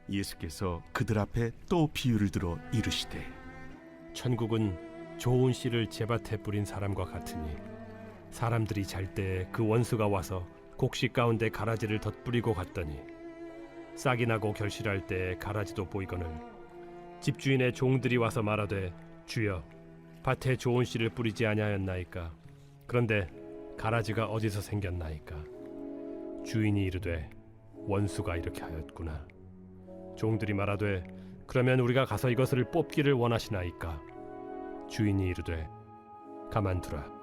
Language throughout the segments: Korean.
예수께서 그들 앞에 또 비유를 들어 이르시되 천국은 좋은 씨를 제밭에 뿌린 사람과 같으니 사람들이 잘 때 그 원수가 와서 곡식 가운데 가라지를 덧뿌리고 갔더니 싹이 나고 결실할 때 가라지도 보이거늘 집주인의 종들이 와서 말하되 주여 밭에 좋은 씨를 뿌리지 아니하였나이까 그런데 가라지가 어디서 생겼나이까 주인이 이르되 원수가 이렇게 하였구나 종들이 말하되 그러면 우리가 가서 이것을 뽑기를 원하시나이까 주인이 이르되 가만두라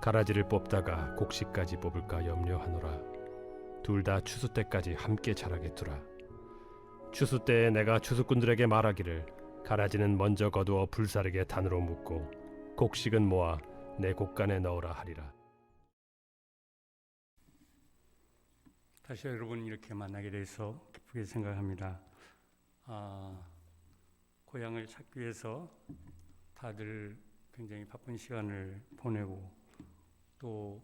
가라지를 뽑다가 곡식까지 뽑을까 염려하노라 둘 다 추수 때까지 함께 자라게 두라 추수 때에 내가 추수꾼들에게 말하기를 가라지는 먼저 거두어 불사르게 단으로 묶고 곡식은 모아 내 곡간에 넣으라 하리라. 다시 여러분 이렇게 만나게 돼서 기쁘게 생각합니다. 고향을 찾기 위해서 다들 굉장히 바쁜 시간을 보내고 또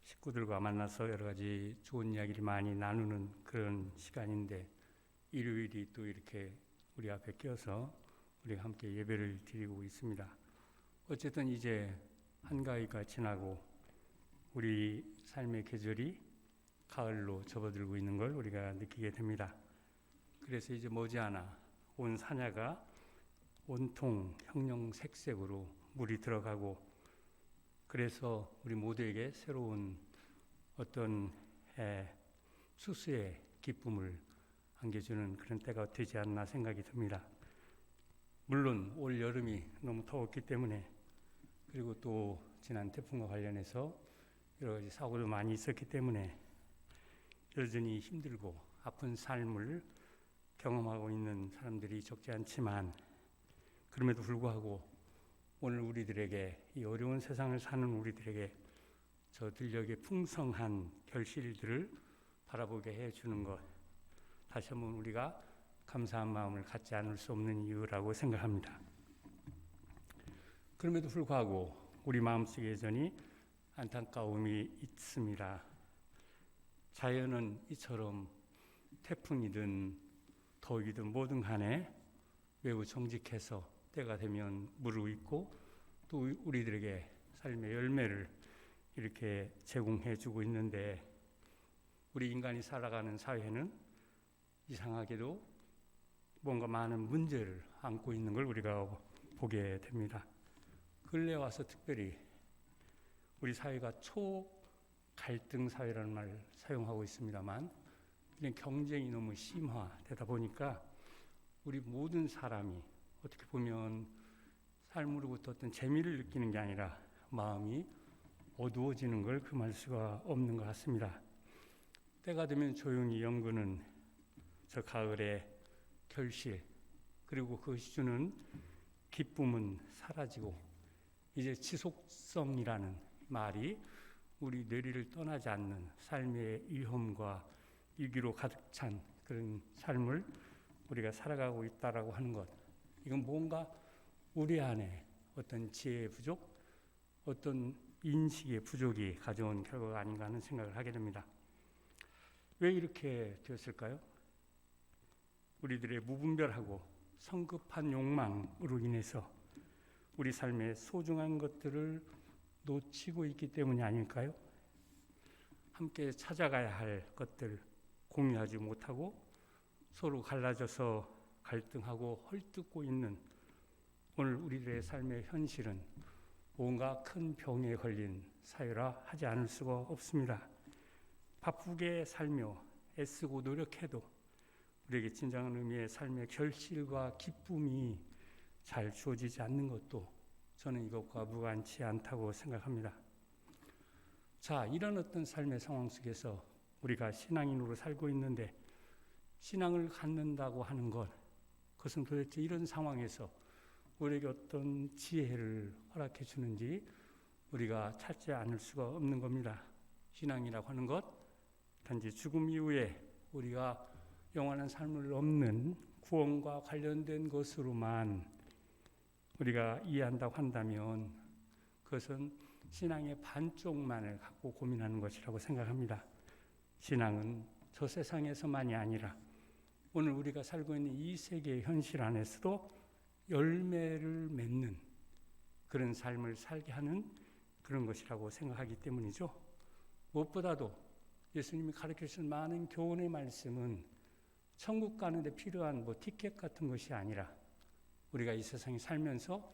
식구들과 만나서 여러 가지 좋은 이야기를 많이 나누는 그런 시간인데 일요일이 또 이렇게 우리 앞에 껴서 우리가 함께 예배를 드리고 있습니다. 어쨌든 이제 한가위가 지나고 우리 삶의 계절이 가을로 접어들고 있는 걸 우리가 느끼게 됩니다. 그래서 이제 머지않아 온 산야가 온통 형형색색으로 물이 들어가고 그래서 우리 모두에게 새로운 어떤 수수의 기쁨을 안겨주는 그런 때가 되지 않나 생각이 듭니다. 물론 올 여름이 너무 더웠기 때문에 그리고 또 지난 태풍과 관련해서 여러 가지 사고도 많이 있었기 때문에 여전히 힘들고 아픈 삶을 경험하고 있는 사람들이 적지 않지만 그럼에도 불구하고 오늘 우리들에게 이 어려운 세상을 사는 우리들에게 저 들녘의 풍성한 결실들을 바라보게 해주는 것 다시 한번 우리가 감사한 마음을 갖지 않을 수 없는 이유라고 생각합니다. 그럼에도 불구하고 우리 마음속에 여전히 안타까움이 있습니다. 자연은 이처럼 태풍이든 더위든 뭐든 간에 매우 정직해서 때가 되면 무르익고 또 우리들에게 삶의 열매를 이렇게 제공해 주고 있는데 우리 인간이 살아가는 사회는 이상하게도 뭔가 많은 문제를 안고 있는 걸 우리가 보게 됩니다. 근래 와서 특별히 우리 사회가 초갈등 사회라는 말을 사용하고 있습니다만 이런 경쟁이 너무 심화되다 보니까 우리 모든 사람이 어떻게 보면 삶으로부터 어떤 재미를 느끼는 게 아니라 마음이 어두워지는 걸 금할 수가 없는 것 같습니다. 때가 되면 조용히 연근은 저 가을의 결실 그리고 그것이 주는 기쁨은 사라지고 이제 지속성이라는 말이 우리 뇌리를 떠나지 않는 삶의 위험과 위기로 가득 찬 그런 삶을 우리가 살아가고 있다라고 하는 것 이건 뭔가 우리 안에 어떤 지혜의 부족 어떤 인식의 부족이 가져온 결과가 아닌가 하는 생각을 하게 됩니다. 왜 이렇게 되었을까요? 우리들의 무분별하고 성급한 욕망으로 인해서 우리 삶의 소중한 것들을 놓치고 있기 때문이 아닐까요? 함께 찾아가야 할 것들 공유하지 못하고 서로 갈라져서 갈등하고 헐뜯고 있는 오늘 우리들의 삶의 현실은 뭔가 큰 병에 걸린 사회라 하지 않을 수가 없습니다. 바쁘게 살며 애쓰고 노력해도 우리에게 진정한 의미의 삶의 결실과 기쁨이 잘 주어지지 않는 것도 저는 이것과 무관치 않다고 생각합니다. 자, 이런 어떤 삶의 상황 속에서 우리가 신앙인으로 살고 있는데 신앙을 갖는다고 하는 것 그것은 도대체 이런 상황에서 우리에게 어떤 지혜를 허락해 주는지 우리가 찾지 않을 수가 없는 겁니다. 신앙이라고 하는 것 단지 죽음 이후에 우리가 영원한 삶을 넘는 구원과 관련된 것으로만 우리가 이해한다고 한다면 그것은 신앙의 반쪽만을 갖고 고민하는 것이라고 생각합니다. 신앙은 저 세상에서만이 아니라 오늘 우리가 살고 있는 이 세계의 현실 안에서도 열매를 맺는 그런 삶을 살게 하는 그런 것이라고 생각하기 때문이죠. 무엇보다도 예수님이 가르치신 많은 교훈의 말씀은 천국 가는 데 필요한 티켓 같은 것이 아니라 우리가 이 세상에 살면서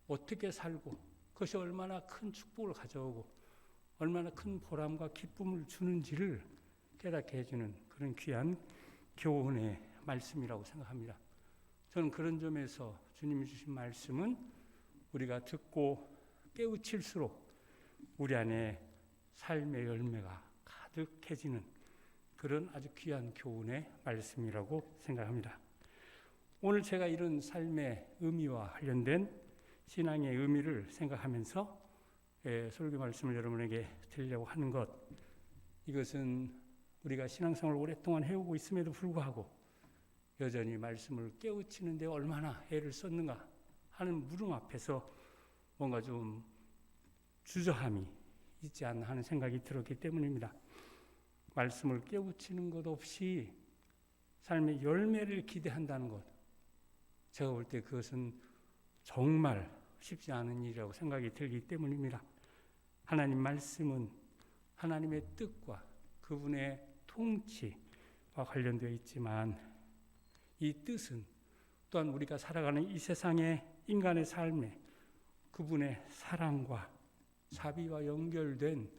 어떻게 살고 그것이 얼마나 큰 축복을 가져오고 얼마나 큰 보람과 기쁨을 주는지를 깨닫게 해주는 그런 귀한 교훈의 말씀이라고 생각합니다. 저는 그런 점에서 주님이 주신 말씀은 우리가 듣고 깨우칠수록 우리 안에 삶의 열매가 가득해지는 그런 아주 귀한 교훈의 말씀이라고 생각합니다. 오늘 제가 이런 삶의 의미와 관련된 신앙의 의미를 생각하면서 설교 말씀을 여러분에게 드리려고 하는 것, 이것은 우리가 신앙생활을 오랫동안 해오고 있음에도 불구하고 여전히 말씀을 깨우치는 데 얼마나 애를 썼는가 하는 물음 앞에서 뭔가 좀 주저함이 있지 않나 하는 생각이 들었기 때문입니다. 말씀을 깨우치는 것 없이 삶의 열매를 기대한다는 것, 제가 볼 때 그것은 정말 쉽지 않은 일이라고 생각이 들기 때문입니다. 하나님 말씀은 하나님의 뜻과 그분의 통치와 관련되어 있지만 이 뜻은 또한 우리가 살아가는 이 세상의 인간의 삶에 그분의 사랑과 자비와 연결된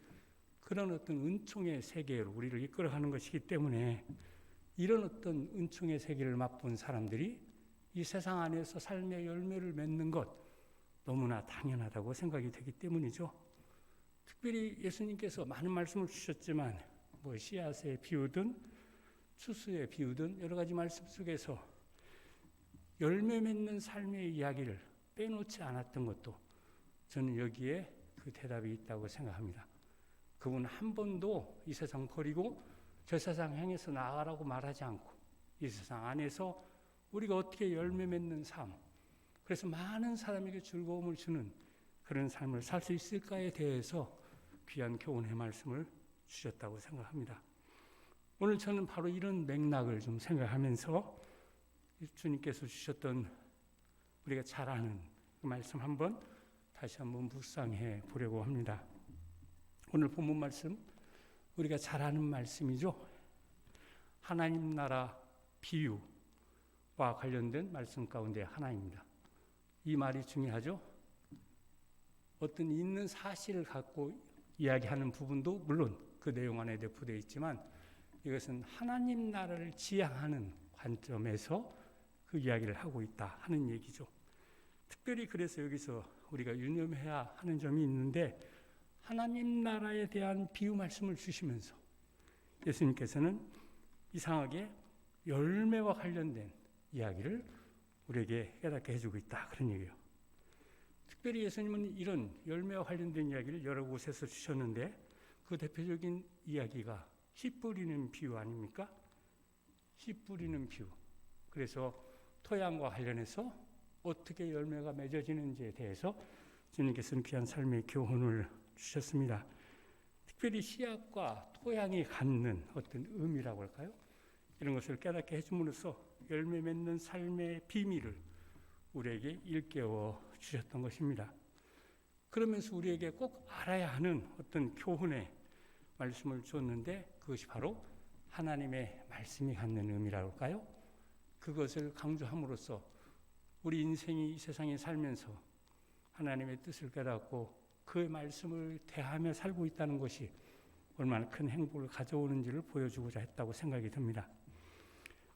그런 어떤 은총의 세계로 우리를 이끌어가는 것이기 때문에 이런 어떤 은총의 세계를 맛본 사람들이 이 세상 안에서 삶의 열매를 맺는 것 너무나 당연하다고 생각이 되기 때문이죠. 특별히 예수님께서 많은 말씀을 주셨지만 씨앗에 비유든 추수에 비유든 여러 가지 말씀 속에서 열매 맺는 삶의 이야기를 빼놓지 않았던 것도 저는 여기에 그 대답이 있다고 생각합니다. 그분 한 번도 이 세상 버리고 저 세상 향해서 나아가라고 말하지 않고 이 세상 안에서 우리가 어떻게 열매 맺는 삶, 그래서 많은 사람에게 즐거움을 주는 그런 삶을 살 수 있을까에 대해서 귀한 교훈의 말씀을 주셨다고 생각합니다. 오늘 저는 바로 이런 맥락을 좀 생각하면서 주님께서 주셨던 우리가 잘 아는 그 말씀 다시 한번 묵상해 보려고 합니다. 오늘 본문 말씀 우리가 잘 아는 말씀이죠. 하나님 나라 비유와 관련된 말씀 가운데 하나입니다. 이 말이 중요하죠. 어떤 있는 사실을 갖고 이야기하는 부분도 물론 그 내용 안에 내포되어 있지만 이것은 하나님 나라를 지향하는 관점에서 그 이야기를 하고 있다 하는 얘기죠. 특별히 그래서 여기서 우리가 유념해야 하는 점이 있는데 하나님 나라에 대한 비유 말씀을 주시면서 예수님께서는 이상하게 열매와 관련된 이야기를 우리에게 깨닫게 해주고 있다 그런 얘기예요. 특별히 예수님은 이런 열매와 관련된 이야기를 여러 곳에서 주셨는데 그 대표적인 이야기가 씨 뿌리는 비유 아닙니까? 씨 뿌리는 비유. 그래서 토양과 관련해서 어떻게 열매가 맺어지는지에 대해서 주님께서는 귀한 삶의 교훈을 주셨습니다. 특별히 씨앗과 토양이 갖는 어떤 의미라고 할까요? 이런 것을 깨닫게 해줌으로써 열매 맺는 삶의 비밀을 우리에게 일깨워 주셨던 것입니다. 그러면서 우리에게 꼭 알아야 하는 어떤 교훈의 말씀을 줬는데 그것이 바로 하나님의 말씀이 갖는 의미라고 할까요? 그것을 강조함으로써 우리 인생이 이 세상에 살면서 하나님의 뜻을 깨닫고 그의 말씀을 대하며 살고 있다는 것이 얼마나 큰 행복을 가져오는지를 보여주고자 했다고 생각이 듭니다.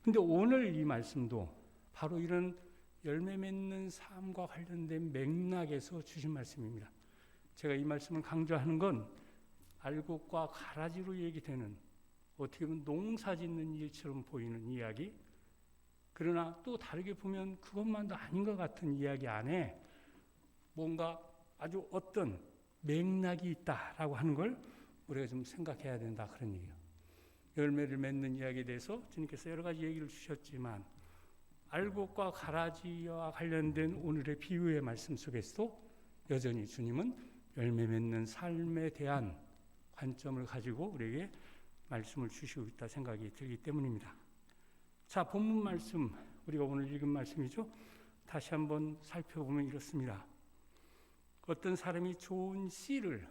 근데 오늘 이 말씀도 바로 이런 열매 맺는 삶과 관련된 맥락에서 주신 말씀입니다. 제가 이 말씀을 강조하는 건 알곡과 가라지로 얘기되는 어떻게 보면 농사 짓는 일처럼 보이는 이야기, 그러나 또 다르게 보면 그것만도 아닌 것 같은 이야기 안에 뭔가 아주 어떤 맥락이 있다라고 하는 걸 우리가 좀 생각해야 된다 그런 얘기예요. 열매를 맺는 이야기에 대해서 주님께서 여러 가지 얘기를 주셨지만 알곡과 가라지와 관련된 오늘의 비유의 말씀 속에서도 여전히 주님은 열매 맺는 삶에 대한 관점을 가지고 우리에게 말씀을 주시고 있다 생각이 들기 때문입니다. 자, 본문 말씀, 우리가 오늘 읽은 말씀이죠. 다시 한번 살펴보면 이렇습니다. 어떤 사람이 좋은 씨를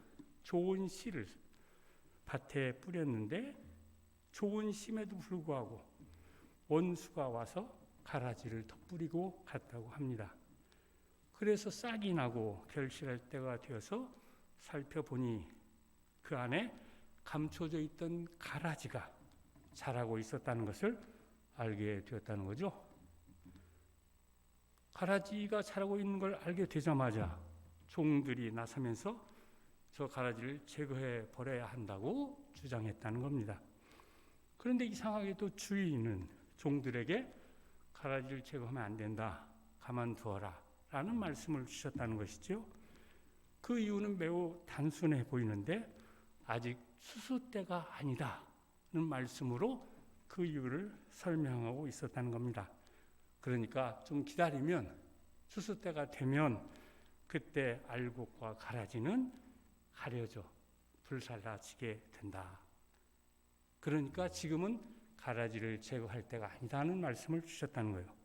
밭에 뿌렸는데 좋은 씨임에도 불구하고 원수가 와서 가라지를 덧뿌리고 갔다고 합니다. 그래서 싹이 나고 결실할 때가 되어서 살펴보니 그 안에 감춰져 있던 가라지가 자라고 있었다는 것을 알게 되었다는 거죠. 가라지가 자라고 있는 걸 알게 되자마자 종들이 나서면서 저 가라지를 제거해 버려야 한다고 주장했다는 겁니다. 그런데 이상하게도 주인은 종들에게 가라지를 제거하면 안 된다, 가만두어라 라는 말씀을 주셨다는 것이죠. 그 이유는 매우 단순해 보이는데 아직 추수 때가 아니다는 말씀으로 그 이유를 설명하고 있었다는 겁니다. 그러니까 좀 기다리면 추수 때가 되면 그때 알곡과 가라지는 가려져 불살라지게 된다. 그러니까 지금은 가라지를 제거할 때가 아니다는 말씀을 주셨다는 거예요.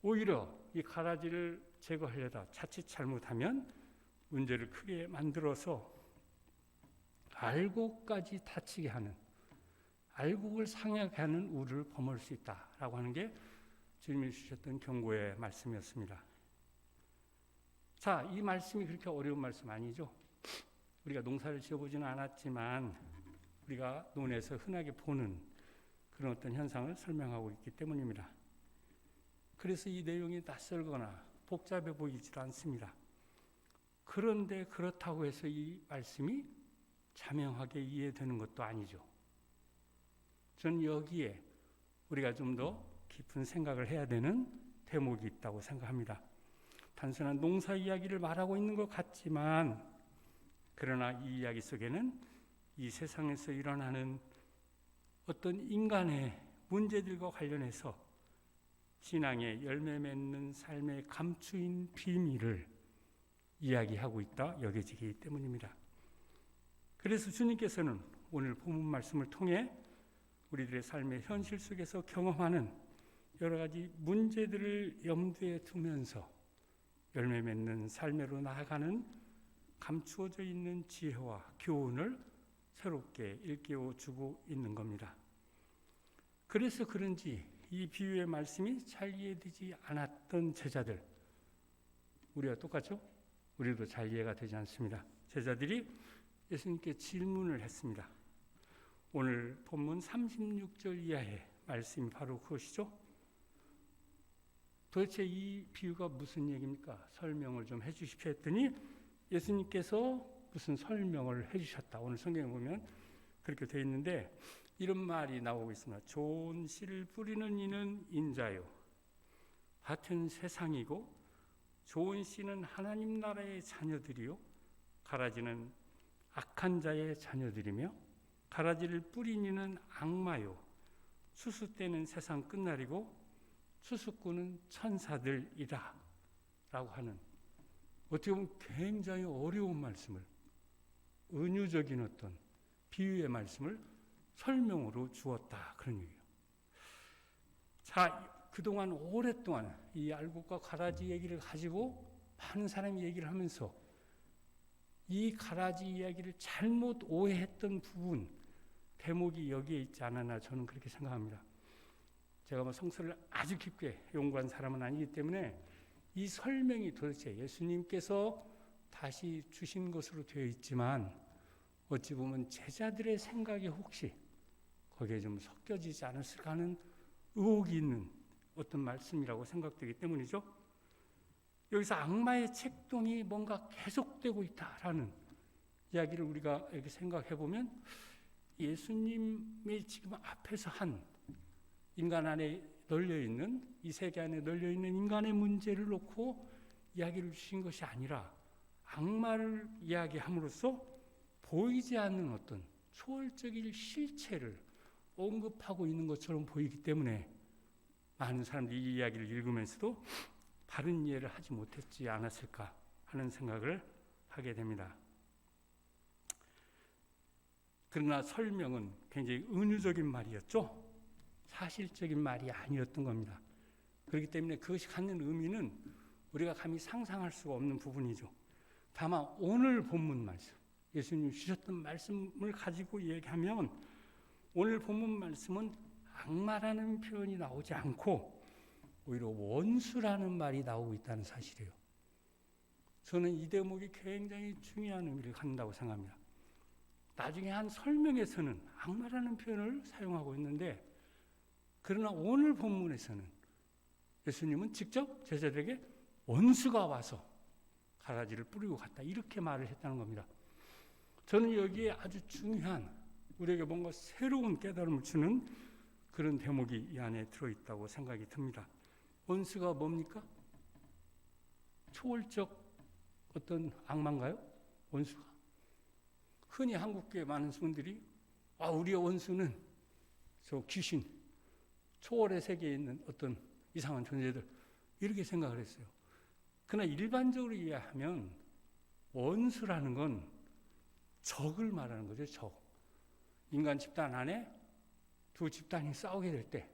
오히려 이 가라지를 제거하려다 자칫 잘못하면 문제를 크게 만들어서 알곡까지 다치게 하는, 알곡을 상하게 하는 우를 범할 수 있다라고 하는 게 주님이 주셨던 경고의 말씀이었습니다. 자, 이 말씀이 그렇게 어려운 말씀 아니죠? 우리가 농사를 지어보지는 않았지만 우리가 논에서 흔하게 보는 그런 어떤 현상을 설명하고 있기 때문입니다. 그래서 이 내용이 낯설거나 복잡해 보이지도 않습니다. 그런데 그렇다고 해서 이 말씀이 자명하게 이해되는 것도 아니죠. 저는 여기에 우리가 좀 더 깊은 생각을 해야 되는 대목이 있다고 생각합니다. 단순한 농사 이야기를 말하고 있는 것 같지만 그러나 이 이야기 속에는 이 세상에서 일어나는 어떤 인간의 문제들과 관련해서 신앙의 열매 맺는 삶의 감추인 비밀을 이야기하고 있다 여겨지기 때문입니다. 그래서 주님께서는 오늘 본문 말씀을 통해 우리들의 삶의 현실 속에서 경험하는 여러 가지 문제들을 염두에 두면서 열매 맺는 삶으로 나아가는 감추어져 있는 지혜와 교훈을 새롭게 일깨워 주고 있는 겁니다. 그래서 그런지 이 비유의 말씀이 잘 이해되지 않았던 제자들, 우리와 똑같죠? 우리도 잘 이해가 되지 않습니다. 제자들이 예수님께 질문을 했습니다. 오늘 본문 36절 이하의 말씀이 바로 그것이죠. 도대체 이 비유가 무슨 얘기입니까? 설명을 좀 해주십시오 했더니 예수님께서 무슨 설명을 해주셨다. 오늘 성경에 보면 그렇게 되어 있는데 이런 말이 나오고 있습니다. 좋은 씨를 뿌리는 이는 인자요, 밭은 세상이고 좋은 씨는 하나님 나라의 자녀들이요, 가라지는 악한 자의 자녀들이며 가라지를 뿌린 이는 악마요, 추수 때는 세상 끝날이고 추수꾼은 천사들이라 라고 하는, 어떻게 보면 굉장히 어려운 말씀을, 은유적인 어떤 비유의 말씀을 설명으로 주었다, 그런 얘기예요. 자, 그동안 오랫동안 이 알곡과 가라지 얘기를 가지고 많은 사람이 얘기를 하면서 이 가라지 이야기를 잘못 오해했던 부분, 대목이 여기에 있지 않았나 저는 그렇게 생각합니다. 제가 뭐 성서를 아주 깊게 연구한 사람은 아니기 때문에 이 설명이 도대체 예수님께서 다시 주신 것으로 되어 있지만 어찌 보면 제자들의 생각이 혹시 거기에 좀 섞여지지 않았을까 하는 의혹이 있는 어떤 말씀이라고 생각되기 때문이죠. 여기서 악마의 책동이 뭔가 계속되고 있다라는 이야기를 우리가 이렇게 생각해 보면 예수님이 지금 앞에서 한 인간 안에 널려있는, 이 세계 안에 널려있는 인간의 문제를 놓고 이야기를 주신 것이 아니라 악마를 이야기함으로써 보이지 않는 어떤 초월적인 실체를 언급하고 있는 것처럼 보이기 때문에 많은 사람들이 이 이야기를 읽으면서도 바른 이해를 하지 못했지 않았을까 하는 생각을 하게 됩니다. 그러나 설명은 굉장히 은유적인 말이었죠. 사실적인 말이 아니었던 겁니다. 그렇기 때문에 그것이 갖는 의미는 우리가 감히 상상할 수가 없는 부분이죠. 다만 오늘 본문 말씀, 예수님 주셨던 말씀을 가지고 얘기하면 오늘 본문 말씀은 악마라는 표현이 나오지 않고 오히려 원수라는 말이 나오고 있다는 사실이에요. 저는 이 대목이 굉장히 중요한 의미를 갖는다고 생각합니다. 나중에 한 설명에서는 악마라는 표현을 사용하고 있는데, 그러나 오늘 본문에서는 예수님은 직접 제자들에게 원수가 와서 가라지를 뿌리고 갔다, 이렇게 말을 했다는 겁니다. 저는 여기에 아주 중요한, 우리에게 뭔가 새로운 깨달음을 주는 그런 대목이 이 안에 들어있다고 생각이 듭니다. 원수가 뭡니까? 초월적 어떤 악마인가요? 원수가. 흔히 한국교회 많은 분들이 우리의 원수는 저 귀신, 초월의 세계에 있는 어떤 이상한 존재들, 이렇게 생각을 했어요. 그러나 일반적으로 이해하면 원수라는 건 적을 말하는 거죠. 적. 인간 집단 안에 두 집단이 싸우게 될 때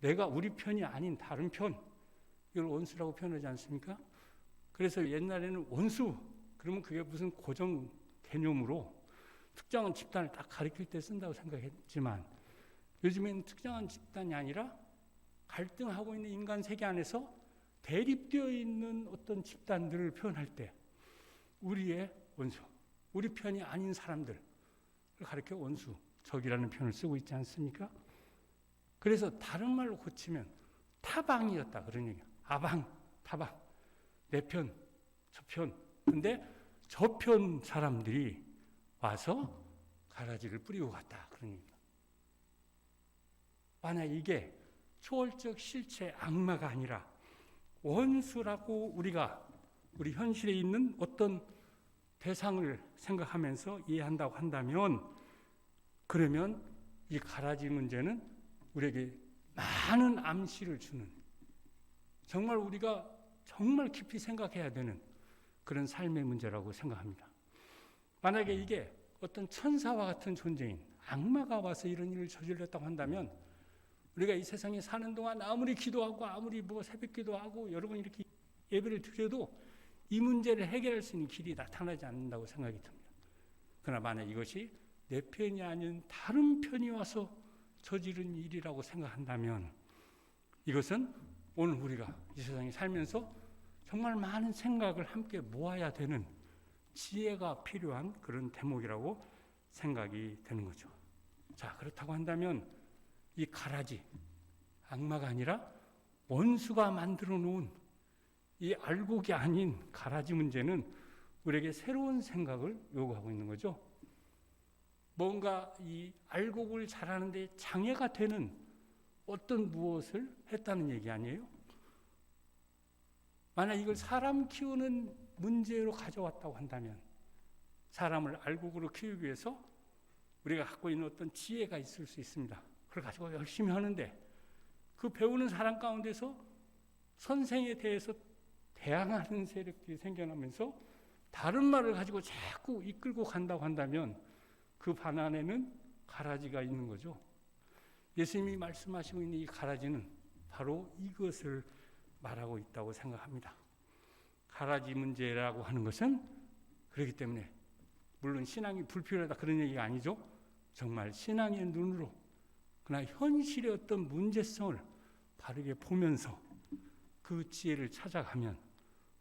내가 우리 편이 아닌 다른 편, 이걸 원수라고 표현하지 않습니까? 그래서 옛날에는 원수, 그러면 그게 무슨 고정 개념으로 특정한 집단을 딱 가리킬 때 쓴다고 생각했지만, 요즘에는 특정한 집단이 아니라 갈등하고 있는 인간 세계 안에서 대립되어 있는 어떤 집단들을 표현할 때 우리의 원수, 우리 편이 아닌 사람들을 가리켜 원수, 적이라는 표현을 쓰고 있지 않습니까? 그래서 다른 말로 고치면 타방이었다, 그런 얘기야. 아방, 타방, 내 편, 저 편. 근데 저 편 사람들이 와서 가라지를 뿌리고 갔다, 그런 얘기야. 만약 이게 초월적 실체 악마가 아니라 원수라고 우리가 우리 현실에 있는 어떤 대상을 생각하면서 이해한다고 한다면, 그러면 이 가라지 문제는 우리에게 많은 암시를 주는, 정말 우리가 정말 깊이 생각해야 되는 그런 삶의 문제라고 생각합니다. 만약에 이게 어떤 천사와 같은 존재인 악마가 와서 이런 일을 저질렀다고 한다면, 우리가 이 세상에 사는 동안 아무리 기도하고 아무리 새벽 기도하고 여러 번 이렇게 예배를 드려도 이 문제를 해결할 수 있는 길이 나타나지 않는다고 생각이 듭니다. 그러나 만약 이것이 내 편이 아닌 다른 편이 와서 저지른 일이라고 생각한다면, 이것은 오늘 우리가 이 세상에 살면서 정말 많은 생각을 함께 모아야 되는 지혜가 필요한 그런 대목이라고 생각이 되는 거죠. 자, 그렇다고 한다면 이 가라지, 악마가 아니라 원수가 만들어 놓은 이 알곡이 아닌 가라지 문제는 우리에게 새로운 생각을 요구하고 있는 거죠. 뭔가 이 알곡을 자라는데 장애가 되는 어떤 무엇을 했다는 얘기 아니에요? 만약 이걸 사람 키우는 문제로 가져왔다고 한다면, 사람을 알곡으로 키우기 위해서 우리가 갖고 있는 어떤 지혜가 있을 수 있습니다. 그걸 가지고 열심히 하는데, 그 배우는 사람 가운데서 선생에 대해서 대항하는 세력들이 생겨나면서 다른 말을 가지고 자꾸 이끌고 간다고 한다면, 그 반안에는 가라지가 있는 거죠. 예수님이 말씀하시고 있는 이 가라지는 바로 이것을 말하고 있다고 생각합니다. 가라지 문제라고 하는 것은 그렇기 때문에, 물론 신앙이 불필요하다 그런 얘기가 아니죠. 정말 신앙의 눈으로, 그러나 현실의 어떤 문제성을 바르게 보면서 그 지혜를 찾아가면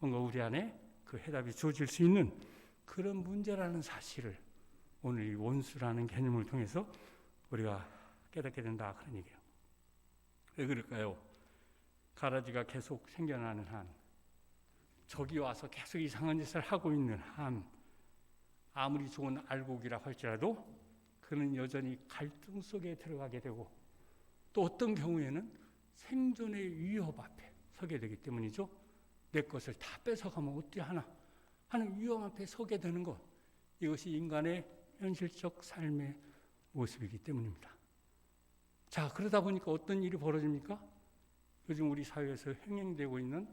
뭔가 우리 안에 그 해답이 주어질 수 있는 그런 문제라는 사실을 오늘 이 원수라는 개념을 통해서 우리가 깨닫게 된다, 그런 얘기예요. 왜 그럴까요? 가라지가 계속 생겨나는 한, 적이 와서 계속 이상한 짓을 하고 있는 한, 아무리 좋은 알곡이라 할지라도 그는 여전히 갈등 속에 들어가게 되고, 또 어떤 경우에는 생존의 위협 앞에 서게 되기 때문이죠. 내 것을 다 뺏어가면 어떻게 하나 하는 위험 앞에 서게 되는 것, 이것이 인간의 현실적 삶의 모습이기 때문입니다. 자, 그러다 보니까 어떤 일이 벌어집니까? 요즘 우리 사회에서 행행되고 있는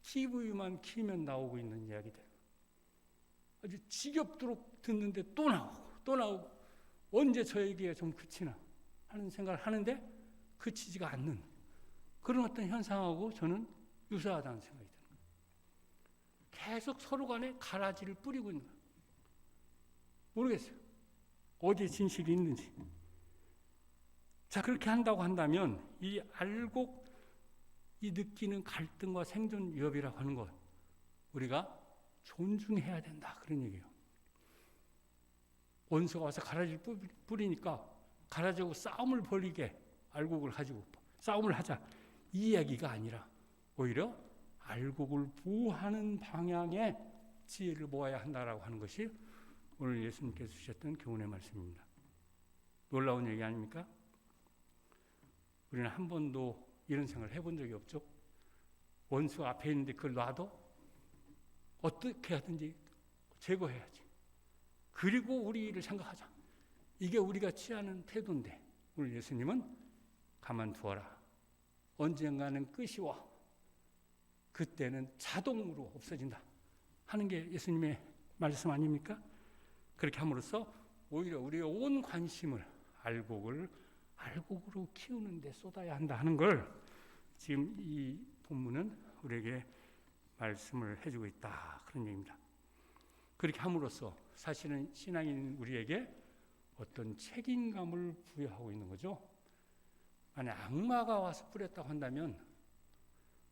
TV만 키면 나오고 있는 이야기들, 아주 지겹도록 듣는데 또 나오고 또 나오고, 언제 저 얘기가 좀 그치나 하는 생각을 하는데 그치지가 않는 그런 어떤 현상하고 저는 유사하다는 생각이 듭니다. 계속 서로 간에 가라지를 뿌리고 있는 거예요. 모르겠어요. 어디에 진실이 있는지. 자, 그렇게 한다고 한다면 이 알곡, 이 느끼는 갈등과 생존 위협이라고 하는 것 우리가 존중해야 된다 그런 얘기예요. 원수가 와서 가라지를 뿌리니까 가라지하고 싸움을 벌이게 알곡을 가지고 싸움을 하자 이 이야기가 아니라 오히려 알곡을 보호하는 방향의 지혜를 모아야 한다라고 하는 것이 오늘 예수님께서 주셨던 교훈의 말씀입니다. 놀라운 얘기 아닙니까? 우리는 한 번도 이런 생각을 해본 적이 없죠. 원수가 앞에 있는데 그걸 놔도 어떻게 하든지 제거해야지. 그리고 우리를 생각하자. 이게 우리가 취하는 태도인데 오늘 예수님은 가만두어라. 언젠가는 끝이 와. 그때는 자동으로 없어진다 하는 게 예수님의 말씀 아닙니까? 그렇게 함으로써 오히려 우리의 온 관심을 알곡으로 키우는 데 쏟아야 한다 하는 걸 지금 이 본문은 우리에게 말씀을 해주고 있다 그런 얘기입니다. 그렇게 함으로써 사실은 신앙인 우리에게 어떤 책임감을 부여하고 있는 거죠. 만약 악마가 와서 뿌렸다고 한다면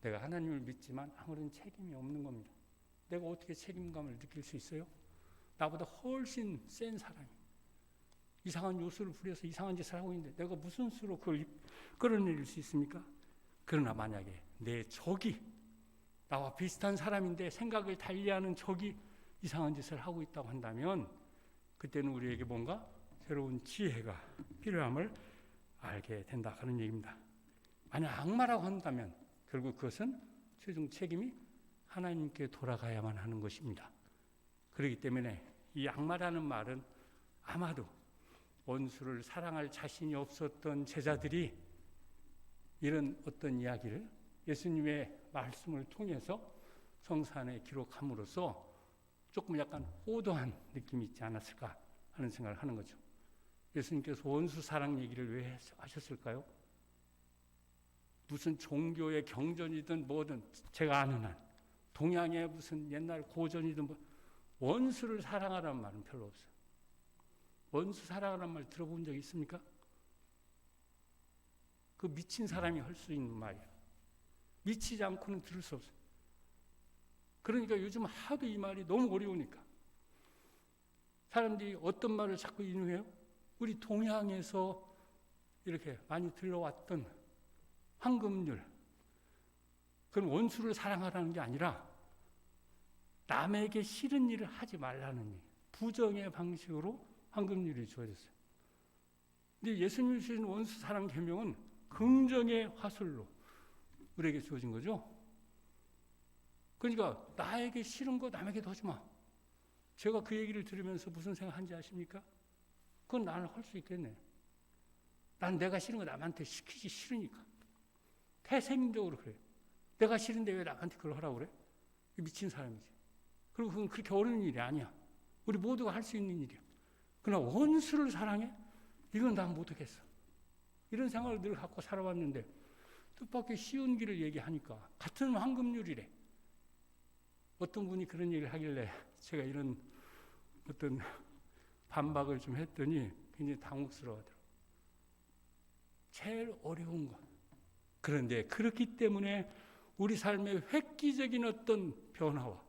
내가 하나님을 믿지만 아무런 책임이 없는 겁니다. 내가 어떻게 책임감을 느낄 수 있어요? 나보다 훨씬 센 사람이 이상한 요술을 부려서 이상한 짓을 하고 있는데 내가 무슨 수로 그걸 끌어내릴 수 있습니까? 그러나 만약에 내 적이 나와 비슷한 사람인데 생각을 달리하는 적이 이상한 짓을 하고 있다고 한다면 그때는 우리에게 뭔가 새로운 지혜가 필요함을 알게 된다 그런 얘기입니다. 만약 악마라고 한다면 결국 그것은 최종 책임이 하나님께 돌아가야만 하는 것입니다. 그렇기 때문에 이 악마라는 말은 아마도 원수를 사랑할 자신이 없었던 제자들이 이런 어떤 이야기를 예수님의 말씀을 통해서 성산에 기록함으로써 조금 약간 호도한 느낌이 있지 않았을까 하는 생각을 하는 거죠. 예수님께서 원수 사랑 얘기를 왜 하셨을까요? 무슨 종교의 경전이든 뭐든 제가 아는 한 동양의 무슨 옛날 고전이든 뭐 원수를 사랑하라는 말은 별로 없어요. 원수 사랑하라는 말 들어본 적 있습니까? 그 미친 사람이 할 수 있는 말이에요. 미치지 않고는 들을 수 없어요. 그러니까 요즘 하도 이 말이 너무 어려우니까 사람들이 어떤 말을 자꾸 인용해요? 우리 동양에서 이렇게 많이 들려왔던 황금률, 그건 원수를 사랑하라는 게 아니라 남에게 싫은 일을 하지 말라는 일, 부정의 방식으로 황금률이 주어졌어요. 근데 예수님이 주신 원수 사랑 계명은 긍정의 화술로 우리에게 주어진 거죠. 그러니까 나에게 싫은 거 남에게도 하지 마. 제가 그 얘기를 들으면서 무슨 생각한지 아십니까? 그건 나는 할 수 있겠네. 난 내가 싫은 거 남한테 시키기 싫으니까. 태생적으로 그래요. 내가 싫은데 왜 남한테 그걸 하라고 그래? 미친 사람이지. 그리고 그건 그렇게 어려운 일이 아니야. 우리 모두가 할 수 있는 일이야. 그러나 원수를 사랑해? 이건 난 못하겠어. 이런 생각을 늘 갖고 살아왔는데 뜻밖의 쉬운 길을 얘기하니까 같은 황금률이래. 어떤 분이 그런 얘기를 하길래 제가 이런 어떤 반박을 좀 했더니 굉장히 당혹스러워하더라고요. 제일 어려운 것. 그런데 그렇기 때문에 우리 삶의 획기적인 어떤 변화와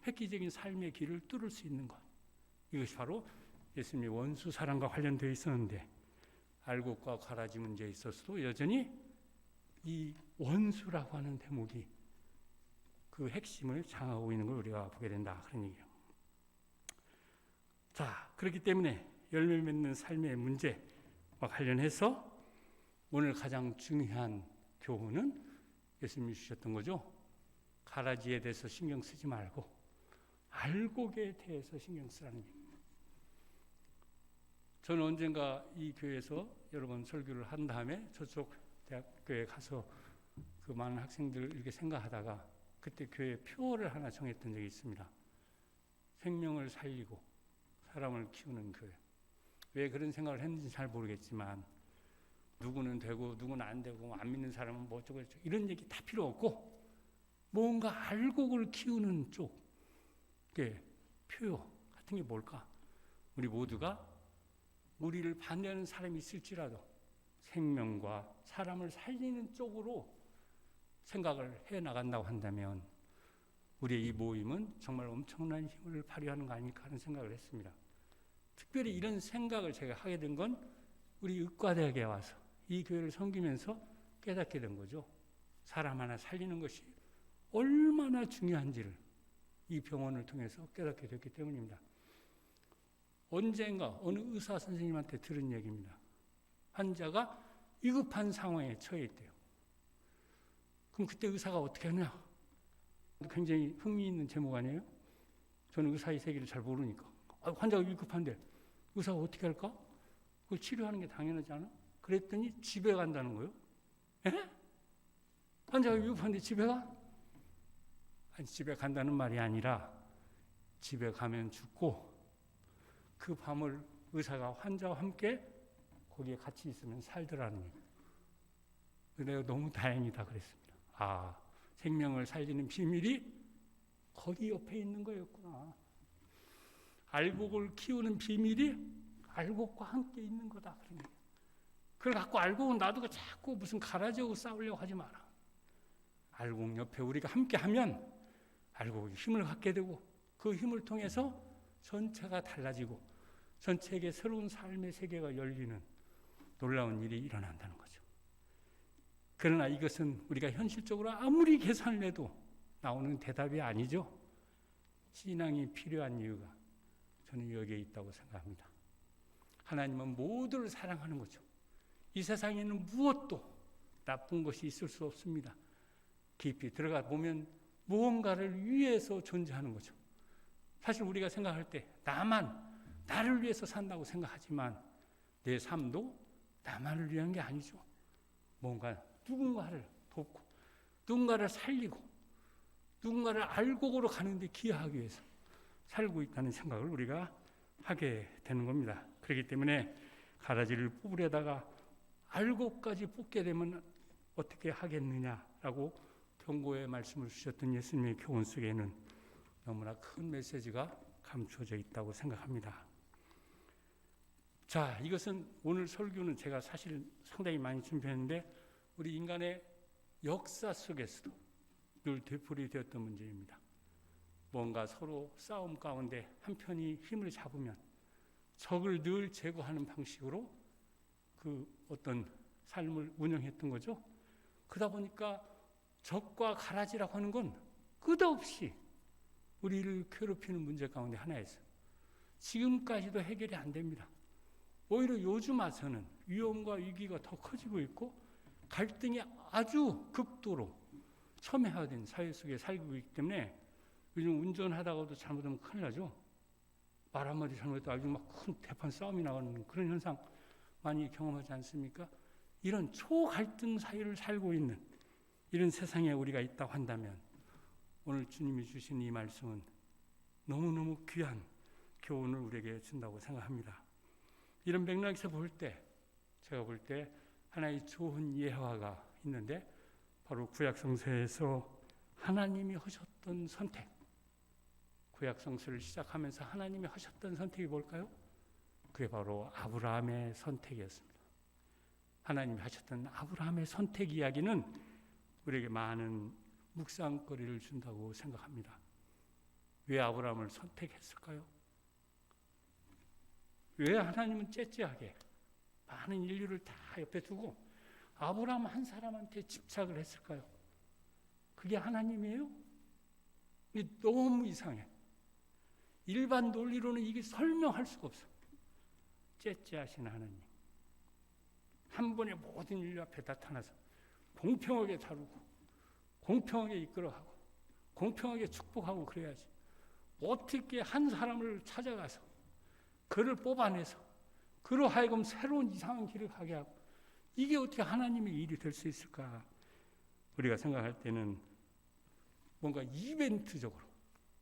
획기적인 삶의 길을 뚫을 수 있는 것. 이것이 바로 예수님의 원수 사랑과 관련되어 있었는데 알곡과 가라지 문제에 있어서도 여전히 이 원수라고 하는 대목이 그 핵심을 장악하고 있는 걸 우리가 보게 된다 그런 얘기예요. 자, 그렇기 때문에 열매 맺는 삶의 문제와 관련해서 오늘 가장 중요한 교훈은 예수님이 주셨던 거죠. 가라지에 대해서 신경 쓰지 말고 알곡에 대해서 신경 쓰라는 얘기입니다. 저는 언젠가 이 교회에서 여러 번 설교를 한 다음에 저쪽 대학교에 가서 그 많은 학생들 이렇게 생각하다가 그때 교회 표어를 하나 정했던 적이 있습니다. 생명을 살리고 사람을 키우는 교회. 왜 그런 생각을 했는지 잘 모르겠지만 누구는 되고 누구는 안 되고 안 믿는 사람은 뭐 어쩌고 저쩌고 이런 얘기 다 필요 없고 뭔가 알곡을 키우는 쪽의 표요 같은 게 뭘까? 우리 모두가 우리를 반대하는 사람이 있을지라도 생명과 사람을 살리는 쪽으로 생각을 해 나간다고 한다면 우리의 이 모임은 정말 엄청난 힘을 발휘하는 거 아닐까 하는 생각을 했습니다. 특별히 이런 생각을 제가 하게 된 건 우리 의과대학에 와서 이 교회를 섬기면서 깨닫게 된 거죠. 사람 하나 살리는 것이 얼마나 중요한지를 이 병원을 통해서 깨닫게 됐기 때문입니다. 언젠가 어느 의사 선생님한테 들은 얘기입니다. 환자가 위급한 상황에 처해 있대요. 그럼 그때 의사가 어떻게 하냐? 굉장히 흥미있는 제목 아니에요? 저는 의사의 세계를 잘 모르니까. 환자가 위급한데 의사가 어떻게 할까? 그걸 치료하는 게 당연하지 않아? 그랬더니 집에 간다는 거예요. 에? 환자가 위급한데 집에 가? 아니, 집에 간다는 말이 아니라 집에 가면 죽고 그 밤을 의사가 환자와 함께 거기에 같이 있으면 살더라는 얘기예요. 내가 너무 다행이다 그랬습니다. 아, 생명을 살리는 비밀이 거기 옆에 있는 거였구나. 알곡을 키우는 비밀이 알곡과 함께 있는 거다. 그런 얘기예요. 그걸 갖고 알곡은 놔두고 자꾸 무슨 가라지하고 싸우려고 하지 마라. 알곡 옆에 우리가 함께 하면 알곡이 힘을 갖게 되고 그 힘을 통해서 전체가 달라지고 전체에게 새로운 삶의 세계가 열리는 놀라운 일이 일어난다는 거죠. 그러나 이것은 우리가 현실적으로 아무리 계산을 해도 나오는 대답이 아니죠. 신앙이 필요한 이유가 저는 여기에 있다고 생각합니다. 하나님은 모두를 사랑하는 거죠. 이 세상에는 무엇도 나쁜 것이 있을 수 없습니다. 깊이 들어가 보면 무언가를 위해서 존재하는 거죠. 사실 우리가 생각할 때 나를 위해서 산다고 생각하지만 내 삶도 나만을 위한 게 아니죠. 뭔가 누군가를 돕고 누군가를 살리고 누군가를 알곡으로 가는 데 기여하기 위해서 살고 있다는 생각을 우리가 하게 되는 겁니다. 그렇기 때문에 가라지를 뽑으려다가 알곡까지 뽑게 되면 어떻게 하겠느냐라고 경고의 말씀을 주셨던 예수님의 교훈 속에는 너무나 큰 메시지가 감춰져 있다고 생각합니다. 자, 이것은 오늘 설교는 제가 사실 상당히 많이 준비했는데 우리 인간의 역사 속에서도 늘 되풀이되었던 문제입니다. 뭔가 서로 싸움 가운데 한편이 힘을 잡으면 적을 늘 제거하는 방식으로 그 어떤 삶을 운영했던 거죠. 그러다 보니까 적과 가라지라고 하는 건 끝없이 우리를 괴롭히는 문제 가운데 하나였어요. 지금까지도 해결이 안 됩니다. 오히려 요즘 와서는 위험과 위기가 더 커지고 있고 갈등이 아주 극도로 첨예화된 사회 속에 살고 있기 때문에 요즘 운전하다가도 잘못하면 큰일 나죠. 말 한마디 잘못해도 아주 막 큰 대판 싸움이 나가는 그런 현상 많이 경험하지 않습니까? 이런 초갈등 사회를 살고 있는 이런 세상에 우리가 있다고 한다면 오늘 주님이 주신 이 말씀은 너무너무 귀한 교훈을 우리에게 준다고 생각합니다. 이런 맥락에서 제가 볼 때 하나의 좋은 예화가 있는데 바로 구약성서에서 하나님이 하셨던 선택, 구약성서를 시작하면서 하나님이 하셨던 선택이 뭘까요? 그게 바로 아브라함의 선택이었습니다. 하나님이 하셨던 아브라함의 선택 이야기는 우리에게 많은 묵상거리를 준다고 생각합니다. 왜 아브라함을 선택했을까요? 왜 하나님은 째째하게 많은 인류를 다 옆에 두고 아브라함 한 사람한테 집착을 했을까요? 그게 하나님이에요? 이게 너무 이상해. 일반 논리로는 이게 설명할 수가 없어. 째째하신 하나님. 한 번에 모든 인류 앞에 나타나서 공평하게 다루고 공평하게 이끌어가고 공평하게 축복하고 그래야지. 어떻게 한 사람을 찾아가서 그를 뽑아내서 그로 하여금 새로운 이상한 길을 가게 하고 이게 어떻게 하나님의 일이 될 수 있을까? 우리가 생각할 때는 뭔가 이벤트적으로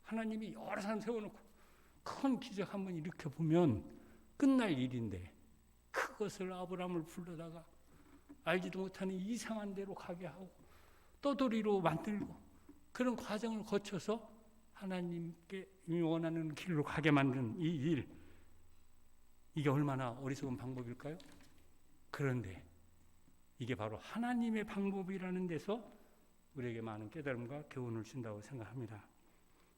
하나님이 여러 사람 세워놓고 큰 기적 한번 일으켜 보면 끝날 일인데 그것을 아브라함을 불러다가 알지도 못하는 이상한 데로 가게 하고 떠돌이로 만들고 그런 과정을 거쳐서 하나님께 원하는 길로 가게 만든 이 일, 이게 얼마나 어리석은 방법일까요? 그런데 이게 바로 하나님의 방법이라는 데서 우리에게 많은 깨달음과 교훈을 준다고 생각합니다.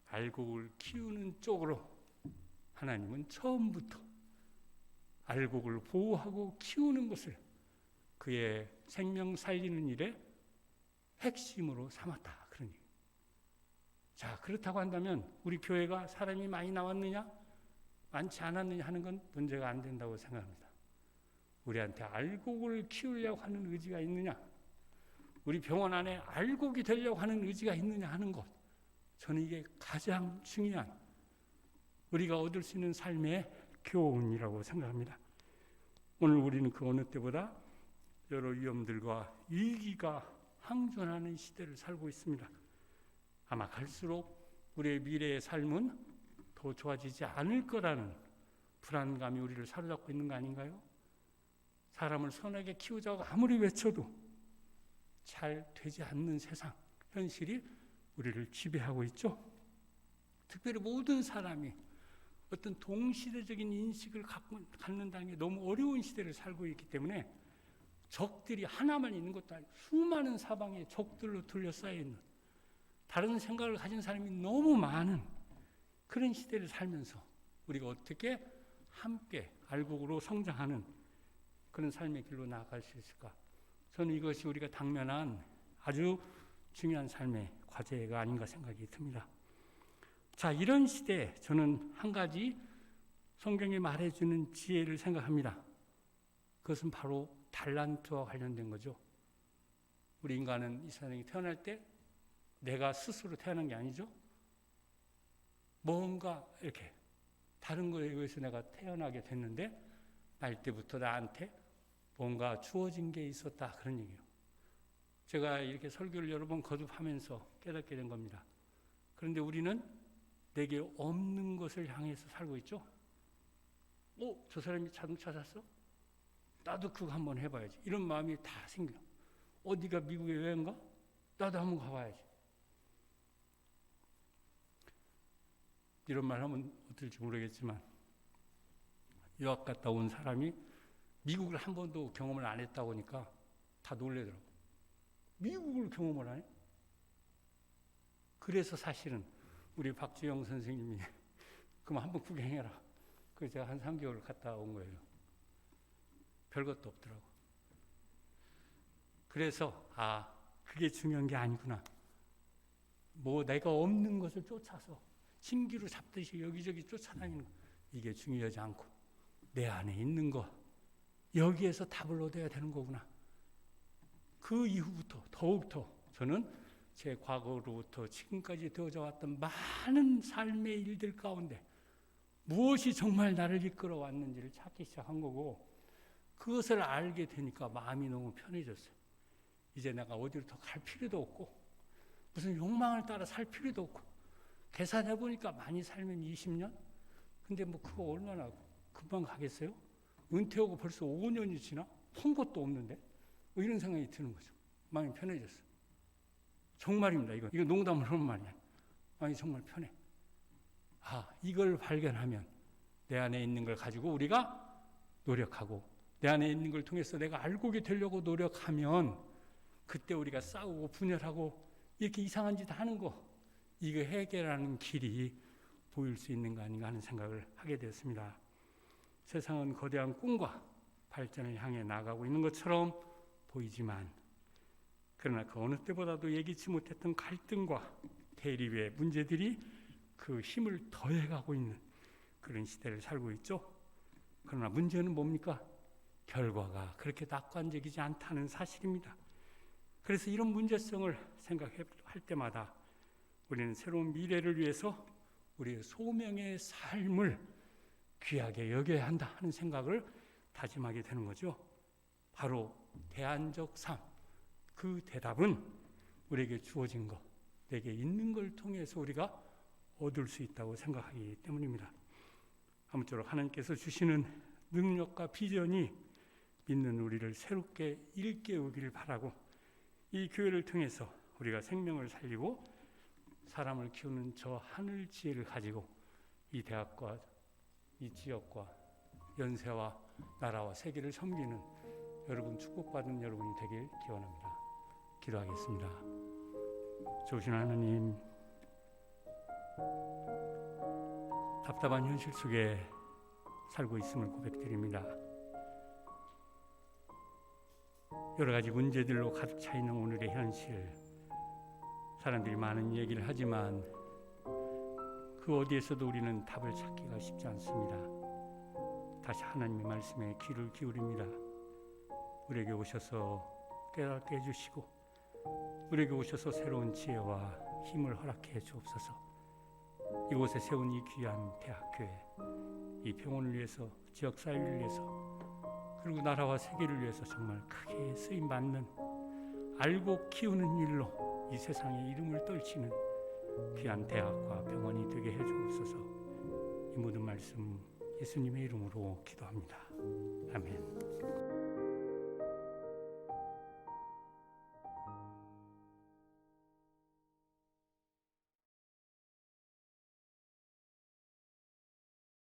알곡을 키우는 쪽으로 하나님은 처음부터 알곡을 보호하고 키우는 것을 그의 생명 살리는 일에 핵심으로 삼았다. 그런 얘기. 자, 그렇다고 한다면 우리 교회가 사람이 많이 나왔느냐 많지 않았느냐 하는 건 문제가 안 된다고 생각합니다. 우리한테 알곡을 키우려고 하는 의지가 있느냐, 우리 병원 안에 알곡이 되려고 하는 의지가 있느냐 하는 것, 저는 이게 가장 중요한 우리가 얻을 수 있는 삶의 교훈이라고 생각합니다. 오늘 우리는 그 어느 때보다 여러 위험들과 위기가 항존하는 시대를 살고 있습니다. 아마 갈수록 우리의 미래의 삶은 더 좋아지지 않을 거라는 불안감이 우리를 사로잡고 있는 거 아닌가요? 사람을 선하게 키우자고 아무리 외쳐도 잘 되지 않는 세상, 현실이 우리를 지배하고 있죠. 특별히 모든 사람이 어떤 동시대적인 인식을 갖는다는 게 너무 어려운 시대를 살고 있기 때문에 적들이 하나만 있는 것도 아니고 수많은 사방에 적들로 둘러싸여 있는, 다른 생각을 가진 사람이 너무 많은 그런 시대를 살면서 우리가 어떻게 함께 알곡으로 성장하는 그런 삶의 길로 나아갈 수 있을까? 저는 이것이 우리가 당면한 아주 중요한 삶의 과제가 아닌가 생각이 듭니다. 자, 이런 시대에 저는 한 가지 성경이 말해주는 지혜를 생각합니다. 그것은 바로 달란트와 관련된 거죠. 우리 인간은 이 세상에 태어날 때 내가 스스로 태어난 게 아니죠. 뭔가 이렇게 다른 거에 의해서 내가 태어나게 됐는데 날 때부터 나한테 뭔가 주어진 게 있었다, 그런 얘기예요. 제가 이렇게 설교를 여러 번 거듭하면서 깨닫게 된 겁니다. 그런데 우리는 내게 없는 것을 향해서 살고 있죠. 저 사람이 자동차 샀어? 나도 그거 한번 해봐야지. 이런 마음이 다 생겨요. 어디가 미국에 여행 가? 나도 한번 가봐야지. 이런 말 하면 어떨지 모르겠지만 유학 갔다 온 사람이 미국을 한 번도 경험을 안 했다고 하니까 다 놀래더라고. 미국을 경험을 안 해? 그래서 사실은 우리 박주영 선생님이 그럼 한번 구경해라. 그래서 제가 한 3개월 갔다 온 거예요. 별것도 없더라고. 그래서 그게 중요한 게 아니구나. 뭐 내가 없는 것을 쫓아서 신기루 잡듯이 여기저기 쫓아다니는 거, 이게 중요하지 않고 내 안에 있는 거, 여기에서 답을 얻어야 되는 거구나. 그 이후부터 더욱더 저는 제 과거로부터 지금까지 되어져 왔던 많은 삶의 일들 가운데 무엇이 정말 나를 이끌어 왔는지를 찾기 시작한 거고, 그것을 알게 되니까 마음이 너무 편해졌어요. 이제 내가 어디로 더 갈 필요도 없고 무슨 욕망을 따라 살 필요도 없고, 계산해 보니까 많이 살면 20년? 근데 뭐 그거 얼마나 금방 가겠어요? 은퇴하고 벌써 5년이 지나? 푼 것도 없는데? 뭐 이런 생각이 드는 거죠. 마음이 편해졌어요. 정말입니다. 이거 농담을 하는 말이야. 마음이 정말 편해. 이걸 발견하면 내 안에 있는 걸 가지고 우리가 노력하고, 내 안에 있는 걸 통해서 내가 알고게 되려고 노력하면 그때 우리가 싸우고 분열하고 이렇게 이상한 짓 하는 거, 이거 해결하는 길이 보일 수 있는 거 아닌가 하는 생각을 하게 되었습니다. 세상은 거대한 꿈과 발전을 향해 나가고 있는 것처럼 보이지만, 그러나 그 어느 때보다도 예기치 못했던 갈등과 대립의 문제들이 그 힘을 더해가고 있는 그런 시대를 살고 있죠. 그러나 문제는 뭡니까? 결과가 그렇게 낙관적이지 않다는 사실입니다. 그래서 이런 문제성을 생각할 때마다 우리는 새로운 미래를 위해서 우리의 소명의 삶을 귀하게 여겨야 한다 하는 생각을 다짐하게 되는 거죠. 바로 대안적 삶, 그 대답은 우리에게 주어진 것, 내게 있는 걸 통해서 우리가 얻을 수 있다고 생각하기 때문입니다. 아무쪼록 하나님께서 주시는 능력과 비전이 믿는 우리를 새롭게 일깨우기를 바라고 이 교회를 통해서 우리가 생명을 살리고 사람을 키우는 저 하늘 지혜를 가지고 이 대학과 이 지역과 연세와 나라와 세계를 섬기는 여러분, 축복받은 여러분이 되길 기원합니다. 기도하겠습니다. 좋으신 하나님, 답답한 현실 속에 살고 있음을 고백드립니다. 여러 가지 문제들로 가득 차 있는 오늘의 현실, 사람들이 많은 얘기를 하지만 그 어디에서도 우리는 답을 찾기가 쉽지 않습니다. 다시 하나님의 말씀에 귀를 기울입니다. 우리에게 오셔서 깨닫게 해주시고 우리에게 오셔서 새로운 지혜와 힘을 허락해 주옵소서. 이곳에 세운 이 귀한 대학교에 이 평온을 위해서, 지역사회를 위해서, 그리고 나라와 세계를 위해서 정말 크게 쓰임받는, 알고 키우는 일로 이 세상의 이름을 떨치는 귀한 대학과 병원이 되게 해주옵소서. 이 모든 말씀 예수님의 이름으로 기도합니다. 아멘.